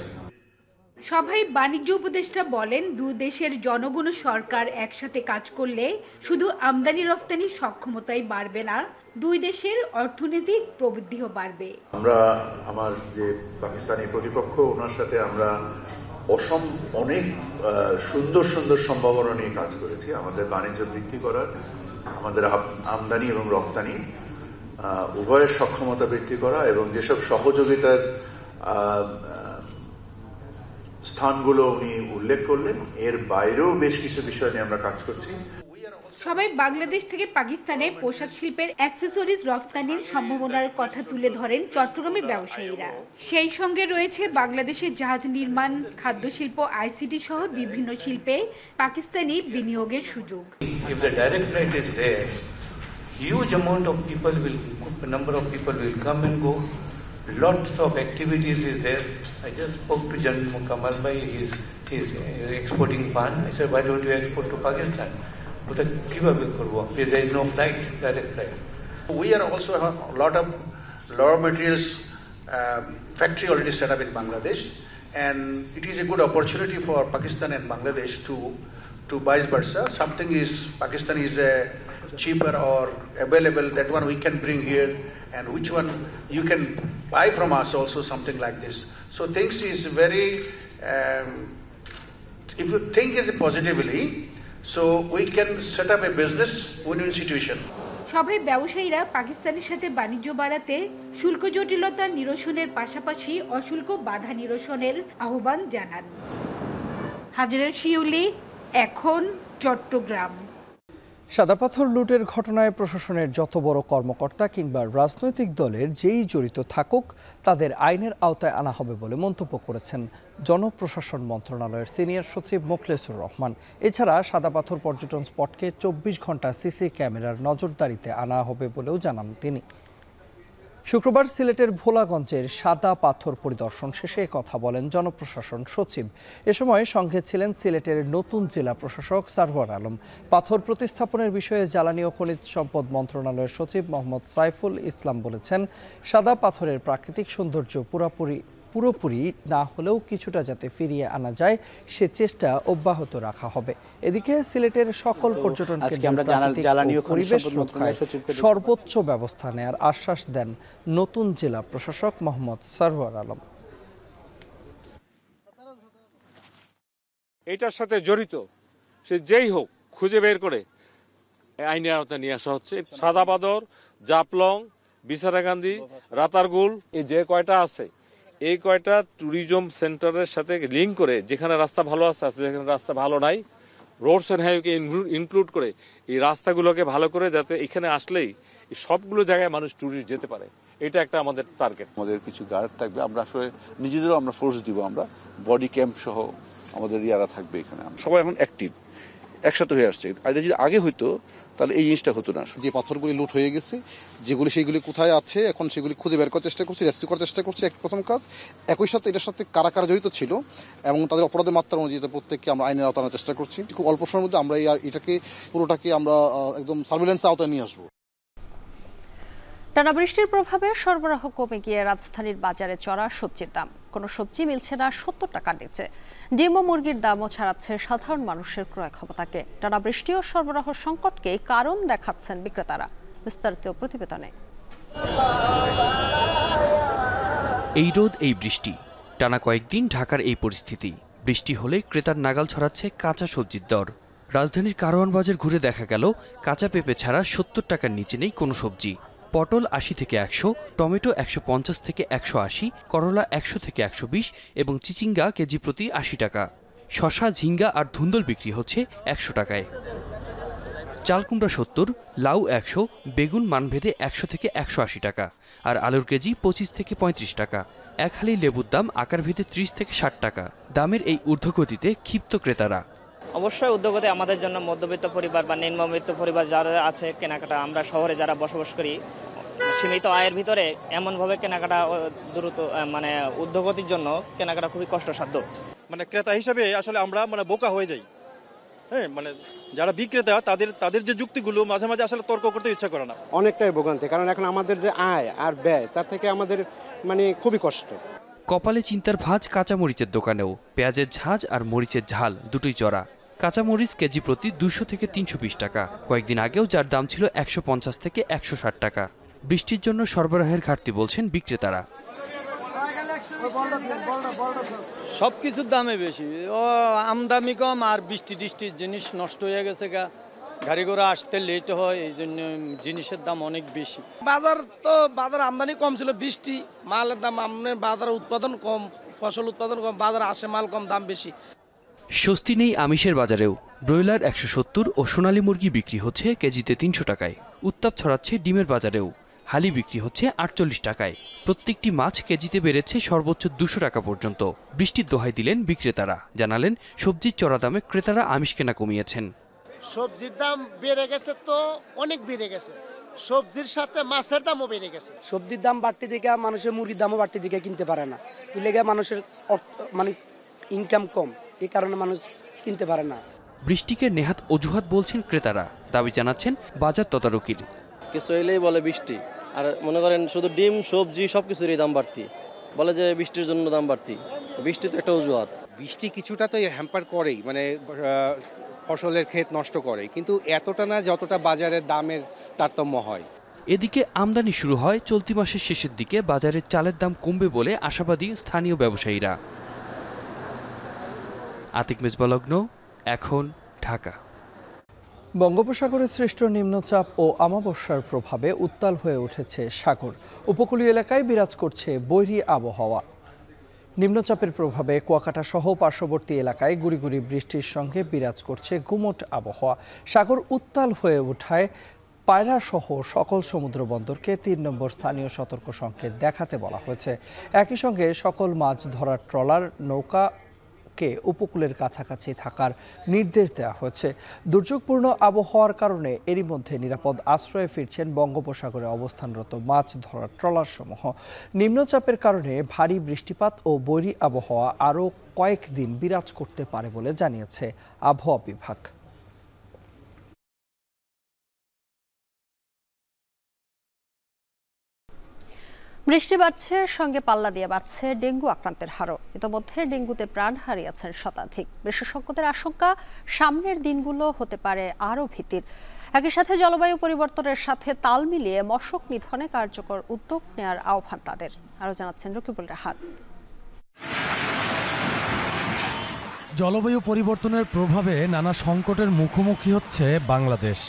সভায় বাণিজ্য উপদেষ্টা বলেন, দুই দেশের জনগণ সরকার একসাথে কাজ করলে শুধু আমদানি রফতানি সক্ষমতাই বাড়বে না, দুই দেশের অর্থনৈতিক প্রবৃদ্ধিও বাড়বে। আমরা আমার যে পাকিস্তানি প্রতিপক্ষ ওনার সাথে আমরা অনেক সুন্দর সুন্দর সম্ভাবনা নিয়ে কাজ করেছি, আমাদের বাণিজ্য বৃদ্ধি করার, আমাদের আমদানি এবং রপ্তানি উভয়ের সক্ষমতা বৃদ্ধি করা, এবং যেসব সহযোগিতার স্থানগুলো উনি উল্লেখ করলেন, এর বাইরেও বেশ কিছু বিষয় নিয়ে আমরা কাজ করছি। সবাই বাংলাদেশ থেকে পাকিস্তানে পোশাক শিল্পের অ্যাক্সেসরিজ রফতানির সম্ভাবনার কথা তুলে ধরেন চট্টগ্রামের ব্যবসায়ীরা। সেই সঙ্গে রয়েছে বাংলাদেশের জাহাজ নির্মাণ, খাদ্য শিল্প, আইসিটি সহ বিভিন্ন শিল্পে পাকিস্তানি বিনিয়োগের সুযোগ। Huge amount of people number of people will come and go. Lots of activities is there. I just spoke to General Kamal Bhai. He's exporting pan. I said, why don't you export to Pakistan? But there is no flight, direct flight. We are also have a lot of raw materials factory already set up in Bangladesh, and it is a good opportunity for Pakistan and Bangladesh to vice versa. Something is Pakistan is cheaper or available, that one we can bring here, and which one you can buy from us also, something like this. So things is very, if you think is positively, so we can set up a business win-win situation. সভায় ব্যবসায়ীরা পাকিস্তানের সাথে বাণিজ্য বাড়াতে শুল্ক জটিলতা নিরসনের পাশাপাশি অশুল্ক বাধা নিরসনের আহ্বান জানান। হাজরা শিউলি, এখন, চট্টগ্রাম। সাদাপাথর লুটের ঘটনায় প্রশাসনের যত বড় কর্মকর্তা কিংবা রাজনৈতিক দলের যেই জড়িত থাকুক, তাদের আইনের আওতায় আনা হবে বলে মন্তব্য করেছেন জনপ্রশাসন মন্ত্রণালয়ের সিনিয়র সচিব মোখলেসুর রহমান। এছাড়া সাদাপাথর পর্যটন স্পটকে 24 ঘন্টা সিসি ক্যামেরার নজরদারিতে আনা হবে বলেও জানান তিনি। শুক্রবার সিলেটের ভোলাগঞ্জের সাদা পাথর পরিদর্শন শেষে কথা বলেন জনপ্রশাসন সচিব। এ সময় সঙ্গে ছিলেন সিলেটের নতুন জেলা প্রশাসক সারওয়ার আলম। পাথর প্রতিস্থাপনের বিষয়ে জ্বালানি ও খনিজ সম্পদ মন্ত্রণালয়ের সচিব মোহাম্মদ সাইফুল ইসলাম বলেছেন, সাদা পাথরের প্রাকৃতিক সৌন্দর্য পুরোপুরি না হলেও কিছুটা যাতে ফিরিয়ে আনা যায় সে চেষ্টা অব্যাহত রাখা হবে। এদিকে সিলেটের সকল পর্যটন কেন্দ্রে পরিবেশ রক্ষায় সর্বোচ্চ ব্যবস্থা নেয়ার আশ্বাস দেন নতুন জেলা প্রশাসক মোহাম্মদ সারওয়ার আলম। এটার সাথে জড়িত সে যেই হোক খুঁজে বের করে আইনের আওতায় নিয়ে আসা হচ্ছে। সাদা পাথর, জাপলং, বিছারাকান্দি, রাতারগুল, এই যে কয়টা আছে, এই কয়টা ট্যুরিজম সেন্টারের সাথে লিঙ্ক করে যেখানে রাস্তা ভালো আছে, যেখানে রাস্তা ভালো নাই, রোডস অ্যান্ড হাইওয়েকে ইনক্লুড করে এই রাস্তাগুলোকে ভালো করে যাতে এখানে আসলেই এই সবগুলো জায়গায় মানুষ ট্যুরিস্ট যেতে পারে, এটা একটা আমাদের টার্গেট। আমাদের কিছু গার্ড থাকবে, আমরা আসলে নিজেদেরও আমরা ফোর্স দিব, আমরা বডি ক্যাম্প সহ আমাদের ইয়ারা থাকবে এখানে। সবাই এখন অ্যাক্টিভ, একসাথে হয়ে আসছে। আর যদি আগে হইতো তাহলে এই জিনিসটা হতো না। যে পাথরগুলি লুট হয়ে গেছে, সেগুলি কোথায় আছে এখন সেগুলি খুঁজে বের করার চেষ্টা করছি, রেস্কিউ করার চেষ্টা করছি, প্রথম কাজ। একই সাথে এটার সাথে কারা কারা জড়িত ছিল এবং তাদের অপরাধের মাত্রা অনুযায়ী প্রত্যেককে আমরা আইনের আওতায় আনার চেষ্টা করছি। খুব অল্প সময়ের মধ্যে আমরা পুরোটাকে আমরা একদম সার্ভিলেন্স আওতায় নিয়ে আসবো। টানা বৃষ্টির প্রভাবে সরবরাহ কমে গিয়ে রাজধানীর বাজারে চড়া সবজির দাম। কোনো সবজি মিলছে না 70 টাকার নিচে। ডিম ও মুরগির দামও ছাড়াচ্ছে সাধারণ মানুষের ক্রয় ক্ষমতাকে। টানা বৃষ্টি ও সরবরাহ সংকটকে কারণ দেখাচ্ছেন বিক্রেতারা। বিস্তারিত প্রতিবেদনে। এই রোদ, এই বৃষ্টি, টানা কয়েকদিন ঢাকার এই পরিস্থিতি। বৃষ্টি হলে ক্রেতার নাগাল ছড়াচ্ছে কাঁচা সবজির দর। রাজধানীর কারওয়ান বাজার ঘুরে দেখা গেল কাঁচা পেঁপে ছাড়া 70 টাকার নিচে নেই কোনো সবজি। পটল 80 থেকে 100, টমেটো 150 থেকে 180, করলা 100 থেকে 120 এবং চিচিঙ্গা কেজি প্রতি 80 টাকা। শশা, ঝিঙ্গা আর ধুন্দল বিক্রি হচ্ছে 100 টাকায়। চাল কুমড়া 70, লাউ 100, বেগুন মানভেদে 100 থেকে 180 টাকা আর আলুর কেজি 25 থেকে 35 টাকা। এক হালি লেবুর দাম আকারভেদে 30 থেকে 60 টাকা। দামের এই ঊর্ধ্বগতিতে ক্ষিপ্ত ক্রেতারা। অবশ্যই উদ্যোগতে আমাদের জন্য মধ্যবিত্ত পরিবার বা নিম্নবিত্ত পরিবার যারা আছে কেনাকাটা, আমরা শহরে যারা বসবাস করি সীমিত আয়ের ভিতরে এমনভাবে কেনাকাটা দ্রুত উদ্যোগতির জন্য কেনাকাটা খুবই কষ্টসাধ্য। ক্রেতা হিসেবে আসলে আমরা বোকা হয়ে যাই। হ্যাঁ, যারা বিক্রেতা তাদের যে যুক্তিগুলো মাঝে মাঝে আসলে তর্ক করতে ইচ্ছা করে না। অনেকটাই ভোগান্তি, কারণ এখন আমাদের যে আয় আর ব্যয় তার থেকে আমাদের খুবই কষ্ট। কপালে চিন্তার ভাঁজ কাঁচামরিচের দোকানেও। পেঁয়াজের ঝাঁজ আর মরিচের ঝাল দুটোই চড়া। কাঁচামরিচ কেজি প্রতি 200 থেকে 320 টাকা। কয়েকদিন আগেও যার দাম ছিল 150 থেকে 160 টাকা। বৃষ্টির জন্য সরবরাহের ঘাটতি বলছেন বিক্রেতারা। সব কিছুর দামে বেশি, আমদানি কম আর বৃষ্টি টিষ্টির জিনিস নষ্ট হয়ে গেছে, গাড়ি ঘোড়া আসতে লেট হয়, এই জন্য জিনিসের দাম অনেক বেশি। বাজার আমদানি কম ছিল, বৃষ্টি, মালের দাম বাজার উৎপাদন কম, ফসল উৎপাদন কম, বাজার আসে মাল কম, দাম বেশি। স্বস্তি নেই আমিষের বাজারেও। ব্রয়লার 170 ও সোনালী মুরগি বিক্রি হচ্ছে কেজিতে 300 টাকায়। উত্তাপ ছড়াচ্ছে ডিমের বাজারেও। হালি বিক্রি হচ্ছে 48 টাকায়। প্রত্যেকটি মাছ কেজিতে বেড়েছে সর্বোচ্চ 200 টাকা পর্যন্ত। বৃষ্টির দোহাই দিলেন বিক্রেতারা। জানালেন সবজির চড়া দামে ক্রেতারা আমিষ কেনা কমিয়েছেন। সবজির দাম বেড়ে গেছে, তো অনেক বেড়ে গেছে। সবজির সাথে মাছের দামও বেড়ে গেছে। সবজির দাম বাড়তি দিকে মানুষের মুরগির দামও বাড়তি দিকে কিনতে পারে না। কি লেগে মানুষের মানে ইনকাম কম, এই কারণে মানুষ কিনতে পারে না। বৃষ্টিকে নেহাত অজুহাত বলছেন ক্রেতারা। দাবি জানাচ্ছেন বাজার তদারকির। কিছু এলেই বলে বৃষ্টি, আর মনে করেন শুধু ডিম সবজি সবকিছুরই দাম বাড়তি, বলে যে বৃষ্টির জন্য দাম বাড়তি। বৃষ্টি তো একটা অজুহাত। বৃষ্টি কিছুটা তো হ্যাম্পার করেই, মানে ফসলের ক্ষেত নষ্ট করে, কিন্তু এতটা না যতটা বাজারের দামের তারতম্য হয়। এদিকে আমদানি শুরু হয় চলতি মাসের শেষের দিকে। বাজারে চালের দাম কমবে বলে আশাবাদী স্থানীয় ব্যবসায়ীরা। আতিক মেজবালগ্ন, এখন ঢাকা। বঙ্গোপসাগরে সৃষ্ট নিম্নচাপ ও আমাবস্যার প্রভাবে উত্তাল হয়ে উঠেছে সাগর। উপকূলীয় এলাকায় বিরাজ করছে বৈরী আবহাওয়া। নিম্নচাপের প্রভাবে কুয়াকাটা সহ পার্শ্ববর্তী এলাকায় গুঁড়ি গুঁড়ি বৃষ্টির সঙ্গে বিরাজ করছে গুমোট আবহাওয়া। সাগর উত্তাল হয়ে ওঠায় পায়রা সহ সকল সমুদ্র বন্দরকে 3 নম্বর স্থানীয় সতর্ক সংকেত দেখাতে বলা হয়েছে। একই সঙ্গে সকল মাছ ধরার ট্রলার, নৌকাকে উপকূলের কাছাকাছি থাকার নির্দেশ দেওয়া হয়েছে। দুর্যোগপূর্ণ আবহাওয়ার কারণে এরই মধ্যে নিরাপদ আশ্রয়ে ফিরছেন বঙ্গোপসাগরে অবস্থানরত মাছ ধরার ট্রলারসমূহ। নিম্নচাপের কারণে ভারী বৃষ্টিপাত ও বৈরী আবহাওয়া আরও কয়েকদিন বিরাজ করতে পারে বলে জানিয়েছে আবহাওয়া বিভাগ। বৃষ্টি বাড়ছে, সঙ্গে পাল্লা দিয়ে বাড়ছে ডেঙ্গু আক্রান্তের হারও। ইতোমধ্যে ডেঙ্গুতে প্রাণ হারিয়েছেন শতাধিক। বিশেষজ্ঞদের আশঙ্কা সামনের দিনগুলো হতে পারে আরও ভীতির। একই সাথে জলবায়ু পরিবর্তনের সাথে তাল মিলিয়ে মশক নিধনে কার্যকর উদ্যোগ নেওয়ার আহ্বান তাদের। আরও জানাচ্ছেন রকিবুল রাহাত। জলবায়ু পরিবর্তনের প্রভাবে নানা সংকটের মুখোমুখি হচ্ছে বাংলাদেশ।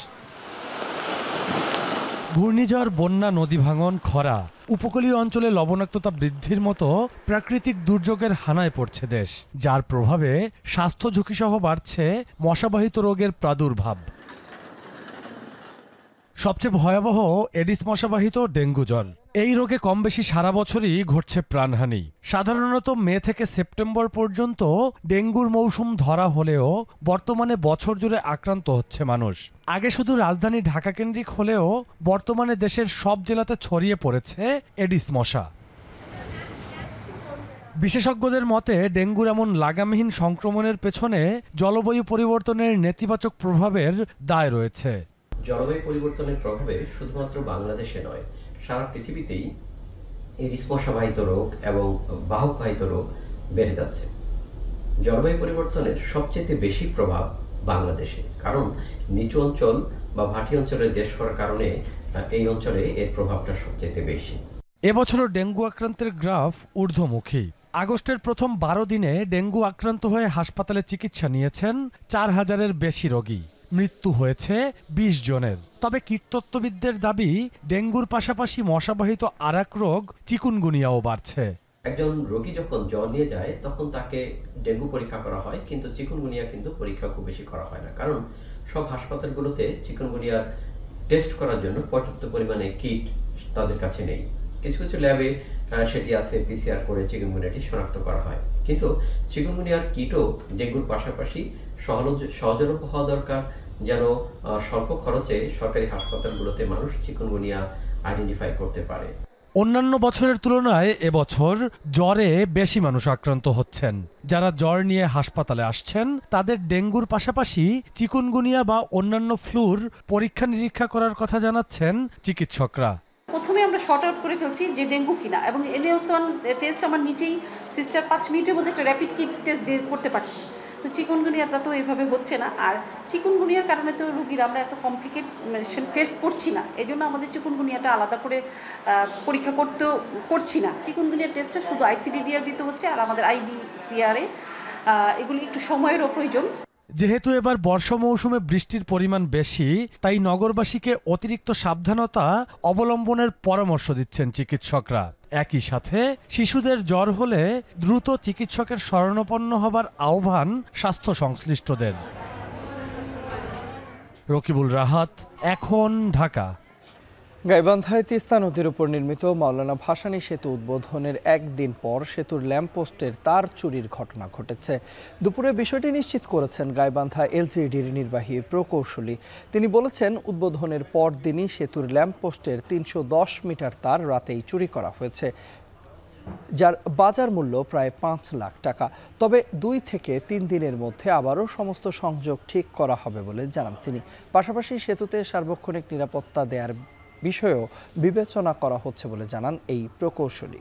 ঘূর্ণিঝড়, বন্যা, নদী ভাঙন, খরা, উপকূলীয় অঞ্চলে লবণাক্ততা বৃদ্ধির মতো প্রাকৃতিক দুর্যোগের হানায় পড়ছে দেশ, যার প্রভাবে স্বাস্থ্য ঝুঁকিসহ বাড়ছে মশাবাহিত রোগের প্রাদুর্ভাব। সবচেয়ে ভয়াবহ এডিস মশাবাহিত ডেঙ্গু জ্বর। এই রোগে কম বেশি সারা বছরই ঘটছে প্রাণহানি। সাধারণত মে থেকে সেপ্টেম্বর পর্যন্ত ডেঙ্গুর মৌসুম ধরা হলেও বর্তমানে বছর জুড়ে আক্রান্ত হচ্ছে মানুষ। আগে শুধু রাজধানী ঢাকা কেন্দ্রিক হলেও বর্তমানে দেশের সব জেলাতে ছড়িয়ে পড়েছে এডিস মশা। বিশেষজ্ঞদের মতে ডেঙ্গুর এমন লাগামহীন সংক্রমণের পেছনে জলবায়ু পরিবর্তনের নেতিবাচক প্রভাবের দায় রয়েছে। জলবায়ু পরিবর্তনের প্রভাবে শুধুমাত্র বাংলাদেশে নয়, সারা পৃথিবীতেই এডিস মশাবাহিত রোগ এবং বাহকবাহিত রোগ বেড়ে যাচ্ছে। জলবায়ু পরিবর্তনের সবচেয়ে বেশি প্রভাব বাংলাদেশে, কারণ নিচু অঞ্চল বা ভাটি অঞ্চলের দেশ হওয়ার কারণে এই অঞ্চলে এর প্রভাবটা সবচেয়ে বেশি। এবছরও ডেঙ্গু আক্রান্তের গ্রাফ ঊর্ধ্বমুখী। আগস্টের প্রথম 12 দিনে ডেঙ্গু আক্রান্ত হয়ে হাসপাতালে চিকিৎসা নিয়েছেন 4000-এর বেশি রোগী। মৃত্যু হয়েছে 20 জনের। তবে কীটতত্ত্ববিদদের দাবি, ডেঙ্গুর পাশাপাশি মশাবাহিত আরেক রোগ চিকুনগুনিয়াও বাড়ছে। একজন রোগী যখন জ্বর নিয়ে যায় তখন তাকে ডেঙ্গু পরীক্ষা করা হয়, কিন্তু চিকুনগুনিয়া কিন্তু পরীক্ষা খুব বেশি করা হয় না, কারণ সব হাসপাতালগুলোতে চিকুনগুনিয়ার টেস্ট করার জন্য পর্যাপ্ত পরিমাণে কিট তাদের কাছে নেই। কিছু কিছু ল্যাবে সেটি আছে, পিসিআর করে চিকুনগুনিয়াটি শনাক্ত করা হয়, কিন্তু চিকুনগুনিয়ার কিটও ডেঙ্গুর পাশাপাশি সহজলভ্য হওয়া দরকার, যেন স্বল্প খরচে সরকারি হাসপাতালগুলোতে মানুষ চিকুনগুনিয়া আইডেন্টিফাই করতে পারে। অন্যান্য বছরের তুলনায় এবছর জ্বরে বেশি মানুষ আক্রান্ত হচ্ছেন। যারা জ্বর নিয়ে হাসপাতালে আসছেন তাদের ডেঙ্গুর পাশাপাশি চিকুনগুনিয়া বা অন্যান্য ফ্লুর পরীক্ষা নিরীক্ষা করার কথা জানাচ্ছেন চিকিৎসকরা। প্রথমে আমরা শর্ট আউট করে ফেলছি যে ডেঙ্গু কিনা, এবং NaOC টেস্ট আমার নিজেই সিস্টার 5 মিনিটের মধ্যে একটা র্যাপিড কিট টেস্ট করতে পারছি। তো চিকুনগুনিয়াটা তো এইভাবে হচ্ছে না, আর চিকুনগুনিয়ার কারণে তো রুগীরা আমরা এত কমপ্লিকেশন ফেস করছি না, এই জন্য আমাদের চিকুনগুনিয়াটা আলাদা করে পরীক্ষা করছি না। চিকুনগুনিয়ার টেস্টটা শুধু ICDDRB-তে হচ্ছে, আর আমাদের IDCR-এ এগুলি একটু সময়েরও প্রয়োজন। যেহেতু এবার বর্ষা মৌসুমে বৃষ্টির পরিমাণ বেশি, তাই নগরবাসীকে অতিরিক্ত সাবধানতা অবলম্বনের পরামর্শ দিচ্ছেন চিকিৎসকরা। একই সাথে শিশুদের জ্বর হলে দ্রুত চিকিৎসকের শরণাপন্ন হবার আহ্বান স্বাস্থ্য সংশ্লিষ্টদের। রকিবুল রাহাত, এখন, ঢাকা। গাইবান্ধায় তিস্তা নদীর উপর নির্মিত মাওলানা ভাসানী সেতু উদ্বোধনের একদিন পর সেতুর ল্যাম্পপোস্টের তার চুরির ঘটনা ঘটেছে। দুপুরে বিষয়টি নিশ্চিত করেছেন গাইবান্ধা LGDর নির্বাহী প্রকৌশলী। তিনি বলেছেন, উদ্বোধনের পর দিনই সেতুর ল্যাম্পপোস্টের 310 মিটার তার রাতেই চুরি করা হয়েছে, যার বাজার মূল্য প্রায় 5 লাখ টাকা। তবে 2 থেকে 3 দিনের মধ্যে আবারও সমস্ত সংযোগ ঠিক করা হবে বলে জানান তিনি। পাশাপাশি সেতুতে সার্বক্ষণিক নিরাপত্তা দেওয়ার বিষয়েও বিবেচনা করা হচ্ছে বলে জানান এই প্রকৌশলী।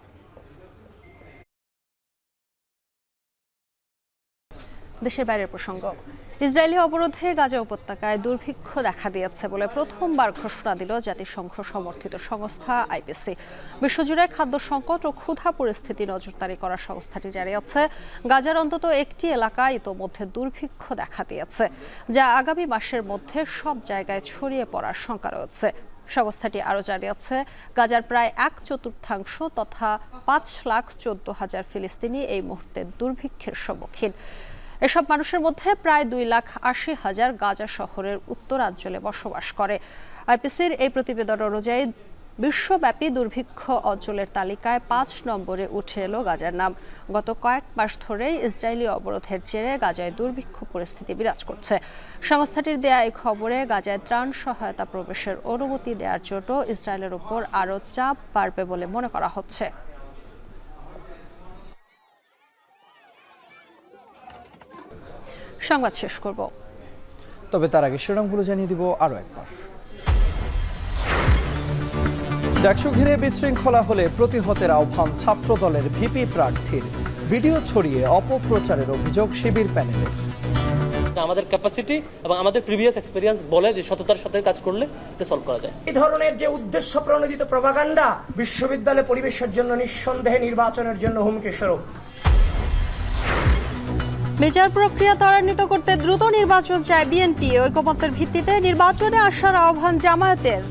দেশের বাইরের প্রসঙ্গ, ইসরায়েলি অবরোধে গাজা উপত্যকায় দুর্ভিক্ষ দেখা দিয়েছে বলে প্রথমবার ঘোষণা দিল জাতিসংঘ সমর্থিত সংস্থা IPC। বিশ্বজুড়ে খাদ্য সংকট ও ক্ষুধা পরিস্থিতি নজরদারি করার সংস্থাটি জানিয়েছে, গাজার অন্তত একটি এলাকায় ইতোমধ্যে দুর্ভিক্ষ দেখা দিয়েছে, যা আগামী মাসের মধ্যে সব জায়গায় ছড়িয়ে পড়ার শঙ্কা রয়েছে। সংস্থাটি আরও জানিয়েছে, গাজার প্রায় 1/4 তথা 5,14,000 ফিলিস্তিনি এই মুহূর্তে দুর্ভিক্ষের সম্মুখীন। এসব মানুষের মধ্যে প্রায় 2,80,000 গাজা শহরের উত্তরাঞ্চলে বসবাস করে। IPCর এই প্রতিবেদন অনুযায়ী বিশ্বব্যাপী দুর্ভিক্ষ অঞ্চলের তালিকায় 5 নম্বরে উঠে এলো গাজার নাম। গত কয়েক মাস ধরেই ইসরায়েলি অবরোধের জেরে গাজায় দুর্ভিক্ষ পরিস্থিতি বিরাজ করছে। সংস্থাটির দেয়া এই খবরে গাজায় ত্রাণ সহায়তা প্রবেশের অনুমতি দেওয়ার জন্য ইসরায়েলের উপর আরও চাপ বাড়বে বলে মনে করা হচ্ছে। সংবাদ শেষ করব, তবে তার আগে শিরোনামগুলো জানিয়ে দিব আরও একবার। ডাকসু ঘিরে বিশৃঙ্খলা হলে প্রতিহতের আহ্বান ছাত্রদলের ভিপি প্রার্থীর। ভিডিও ছড়িয়ে অপপ্রচারের অভিযোগ শিবির প্যানেলের। আমাদের ক্যাপাসিটি এবং আমাদের প্রিভিয়াস এক্সপেরিয়েন্স বলে যে সততার সাথে কাজ করলে এটা সলভ করা যায়। এই ধরনের যে উদ্দেশ্য প্রণোদিত প্রপাগান্ডা বিশ্ববিদ্যালয় পরিবেশের জন্য নিঃসন্দেহে নির্বাচনের জন্য হুমকি স্বরূপ। বিচার প্রক্রিয়া ত্বরান্বিত করতে দ্রুত নির্বাচন চায় বিএনপি। ঐকমত্যের ভিত্তিতে নির্বাচনে আসার আহ্বান জামায়াতের।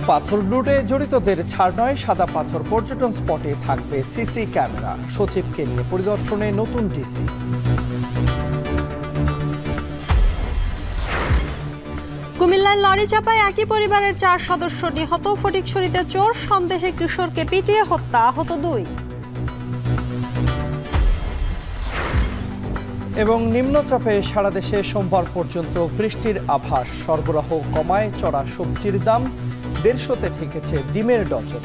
পাথর লুটে জড়িতদের ছাড় নয়, সাদা পাথর পর্যটন স্পটে থাকবে সিসি ক্যামেরা। সচিবকে নিয়ে পরিদর্শনে নতুন ডিসি। কুমিল্লার লরি চাপায় একই পরিবারের 4 সদস্য নিহত। ফটিকছড়িতে চোর সন্দেহে কিশোরকে পিটিয়ে হত্যা, আহত 2। এবং নিম্নচাপে সারা দেশে সোমবার পর্যন্ত বৃষ্টির আভাস। সরবরাহ কমায় চড়া সবজির দাম, 150-তে ঠেকেছে ডিমের ডজন।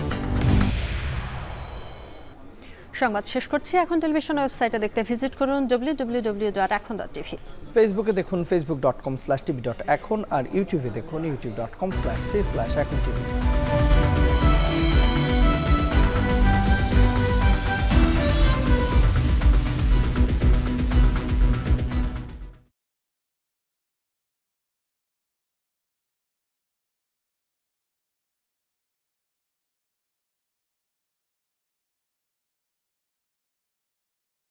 সংবাদ শেষ করছি। এখন টেলিভিশন ওয়েবসাইটে দেখতে ভিজিট করুন www.ekhon.tv। ফেসবুকে দেখুন facebook.com/tv.ekhon আর ইউটিউবে দেখুন youtube.com/c/ekhon tv।